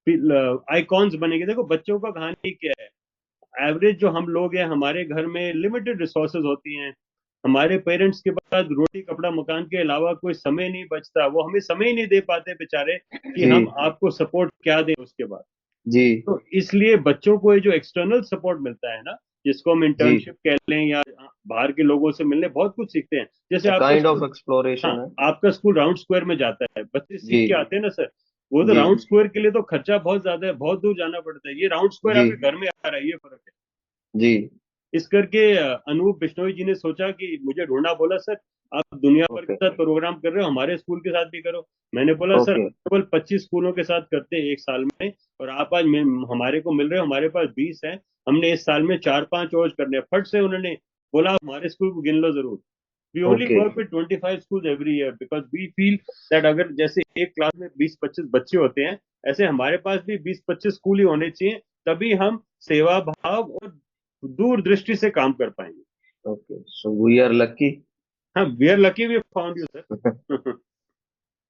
आइकॉन्स बनेंगे। देखो बच्चों का कहानी क्या है, एवरेज जो हम लोग हैं, हमारे घर में लिमिटेड रिसोर्सेज होती हैं, हमारे पेरेंट्स के पास रोटी कपड़ा मकान के अलावा कोई समय नहीं बचता, वो हमें समय ही नहीं दे पाते बेचारे कि
जी।
हम आपको सपोर्ट क्या दें उसके बाद।
जी।
तो इसलिए बच्चों को ये जो एक्सटर्नल सपोर्ट मिलता है ना, जिसको हम
जी।
इंटर्नशिप कह लें या बाहर के लोगों से मिलने, बहुत कुछ सीखते हैं। जैसे आपका
काइंड ऑफ
स्कूल, हाँ
एक्सप्लोरेशन है।
आपका स्कूल राउंड स्क्वायर में जाता है, बच्चे सीख
जी।
के आते हैं ना सर, वो तो
जी।
राउंड स्क्वायर के लिए तो खर्चा बहुत ज्यादा है, बहुत दूर जाना पड़ता है, ये राउंड स्क्वायर
जी।
आपके घर में आ रहा है, ये फर्क है।
जी।
इस करके अनूप बिश्नोई जी ने सोचा कि मुझे ढूंढना, बोला सर आप दुनिया भर के
ओके।
साथ प्रोग्राम कर रहे हो, हमारे स्कूल के साथ भी करो। मैंने बोला सर
ओके।
हम केवल 25 स्कूलों के साथ करते हैं एक साल में, और आप आज हमारे को मिल रहे हो, हमारे पास 20 है, हमने इस साल में 4-5 और करने हैं। फट से उन्होंने बोला आप हमारे स्कूल को गिन लो जरूर। We only
okay.
Work with 25 school every year, because we feel that अगर जैसे एक क्लास में 20-25 बच्चे होते हैं, ऐसे हमारे पास भी 20-25 स्कूल ही होने चाहिए, तभी हम सेवा भाव और दूरदृष्टि से काम कर पाएंगे।
Okay, so we are lucky.
हाँ we are lucky we found you sir.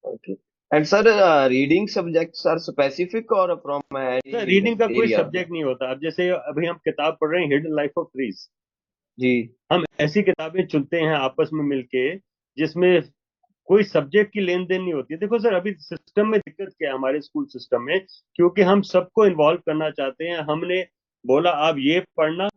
Okay. And sir, reading subjects are specific or from
sir
any
reading का कोई
area?
सब्जेक्ट नहीं होता। अब जैसे अभी हम किताब पढ़ रहे हैं हिडन लाइफ ऑफ ट्रीज,
जी।
हम ऐसी किताबें चुनते हैं आपस में मिलके जिसमें कोई सब्जेक्ट की लेन देन नहीं होती है। देखो सर अभी सिस्टम में दिक्कत क्या है हमारे स्कूल सिस्टम में, क्योंकि हम सबको इन्वॉल्व करना चाहते हैं, हमने बोला आप ये पढ़ना,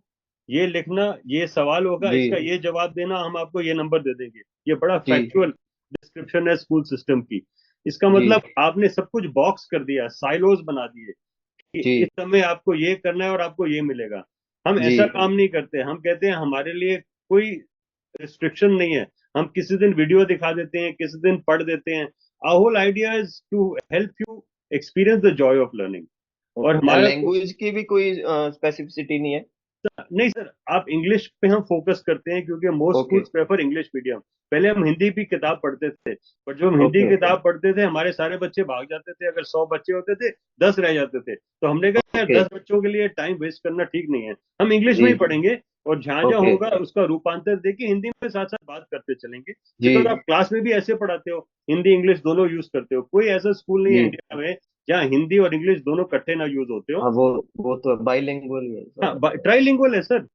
ये लिखना, ये सवाल होगा,
जी।
इसका ये जवाब देना, हम आपको ये नंबर दे देंगे। ये बड़ा
जी।
फैक्चुअल डिस्क्रिप्शन है स्कूल सिस्टम की। इसका
जी।
मतलब आपने सब कुछ बॉक्स कर दिया, साइलोज बना दिए कि
जी।
इस समय आपको ये करना है और आपको ये मिलेगा। हम
जी।
ऐसा काम नहीं करते, हम कहते हैं हमारे लिए कोई रिस्ट्रिक्शन नहीं है, हम किसी दिन वीडियो दिखा देते हैं, किसी दिन पढ़ देते हैं। Our whole idea is to help you experience the joy of learning. और
ओके।
हमारा
लैंग्वेज की भी कोई स्पेसिफिसिटी नहीं है?
नहीं सर, आप इंग्लिश पे हम फोकस करते हैं क्योंकि most
okay.
Schools prefer English medium. पहले हम हिंदी भी किताब पढ़ते थे, पर जब हम हिंदी
ओके।
किताब पढ़ते थे हमारे सारे बच्चे भाग जाते थे, अगर 100 बच्चे होते थे 10 रह जाते थे, तो हमने कहा यार
ओके।
10 बच्चों के लिए टाइम वेस्ट करना ठीक नहीं है, हम इंग्लिश में
जी।
ही पढ़ेंगे, और जहां जहां
ओके।
होगा उसका रूपांतर देके हिंदी में साथ साथ बात करते चलेंगे।
जी।
बिकॉज आप क्लास में भी ऐसे पढ़ाते हो, हिंदी इंग्लिश दोनों यूज करते हो, कोई ऐसा स्कूल नहीं
जी।
है इंडिया में जहाँ हिंदी और इंग्लिश दोनों इकट्ठे ना यूज होते हो।
हाँ, वो तो बाइलिंगुअल है
हाँ
सर।
ट्राइलिंगुअल है सर।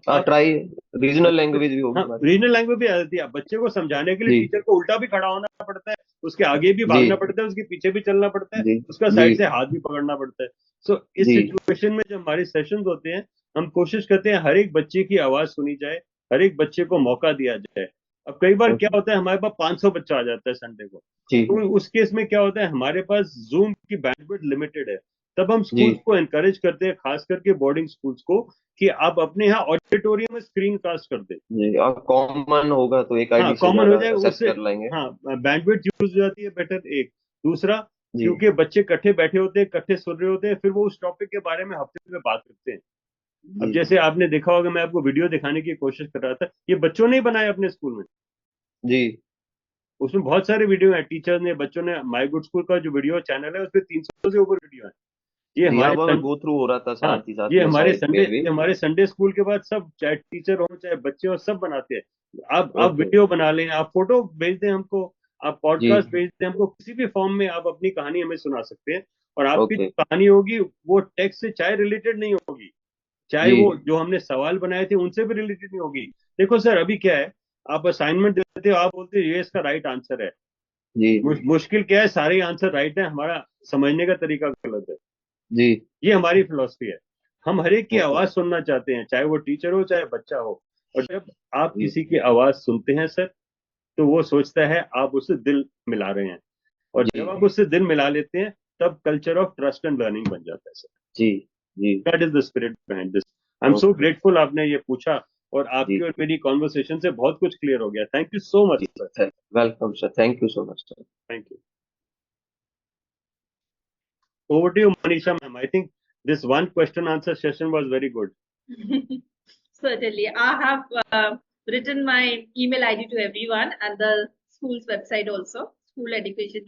आप
ट्राई रीजनल लैंग्वेज भी होगी हमारी।
रीजनल लैंग्वेज भी आ जाती है। बच्चे को समझाने के लिए
जी।
टीचर को उल्टा भी खड़ा होना पड़ता है, उसके आगे भी
जी।
भागना पड़ता है, उसके पीछे भी चलना पड़ता है,
जी।
उसका
जी।
साइड से हाथ भी पकड़ना पड़ता है। सो इस
जी।
सिचुएशन में जब हमारे सेशंस होते हैं, हम कोशिश करते हैं हर एक बच्चे की आवाज सुनी जाए, हर एक बच्चे को मौका दिया जाए। अब कई बार क्या होता है, हमारे पास 500 बच्चा आ जाता है संडे को,
जी
तो उस केस में क्या होता है, हमारे पास जूम की बैंडविड्थ लिमिटेड है। तब हम स्कूल्स
जी
को एनकरेज करते हैं, खास करके बोर्डिंग स्कूल्स को, कि आप अपने यहाँ ऑडिटोरियम में स्क्रीन कास्ट कर दें।
जी, और कॉमन होगा तो एक
हाँ,
आईडी से
कॉमन हो
ज्यादा
जाए,
एक्सेस
उससे
कर लेंगे।
हाँ बैंडविड्थ यूज हो जाती है बेटर। एक दूसरा,
जी
क्योंकि बच्चे इकट्ठे बैठे होते हैं, इकट्ठे सुन रहे होते हैं, फिर वो उस टॉपिक के बारे में हफ्ते में बात करते हैं। अब
जी
जैसे आपने देखा होगा, मैं आपको वीडियो दिखाने की कोशिश कर रहा था, ये बच्चों ने ही बनाया अपने स्कूल में।
जी
उसमें बहुत सारे वीडियो हैं, टीचर ने, बच्चों ने। माई गुड स्कूल का जो वीडियो चैनल है, उसमें 300 से ऊपर वीडियो है। ये
जी, हाँ
हमारे
वो मैं गो थ्रू हो रहा था
हाँ,
साथ ही साथ
ये
में
हमारे
साइड
संडे
पे भी।
ये हमारे संडे स्कूल के बाद सब, चाहे टीचर हो चाहे बच्चे हो, सब बनाते हैं। आप
ओके
वीडियो बना लें, आप फोटो भेज दें हमको, आप
जी
पॉडकास्ट भेज दें हमको, किसी भी फॉर्म में आप अपनी कहानी हमें सुना सकते हैं। और आपकी
ओके
जो कहानी होगी वो टेक्स्ट से चाहे रिलेटेड नहीं होगी, चाहे
जी
वो जो हमने सवाल बनाए थे उनसे भी रिलेटेड नहीं होगी। देखो सर, अभी क्या है, आप असाइनमेंट देते हो, आप बोलते हो ये इसका राइट आंसर है।
जी
मुश्किल क्या है, सारे आंसर राइट है, हमारा समझने का तरीका गलत है।
जी
ये हमारी फिलॉसफी है। हम हर एक की
ओके
आवाज सुनना चाहते हैं, चाहे वो टीचर हो चाहे बच्चा हो। और जब आप
जी
किसी की आवाज सुनते हैं सर, तो वो सोचता है आप उससे दिल मिला रहे हैं। और
जी
जब आप उससे दिल मिला लेते हैं, तब culture of trust and learning बन जाता है सर।
जी जी
that is the spirit behind this. I am so
okay
grateful आपने ये पूछा, और
जी
आपकी और मेरी कॉन्वर्सेशन से बहुत कुछ क्लियर हो गया। थैंक यू सो मच
जी
sir.
Welcome sir, thank you so much sir.
Thank you. Over to you, Manisha ma'am. I think this one question answer session was very good.
Certainly. I have written my email ID to everyone and the school's website also, school education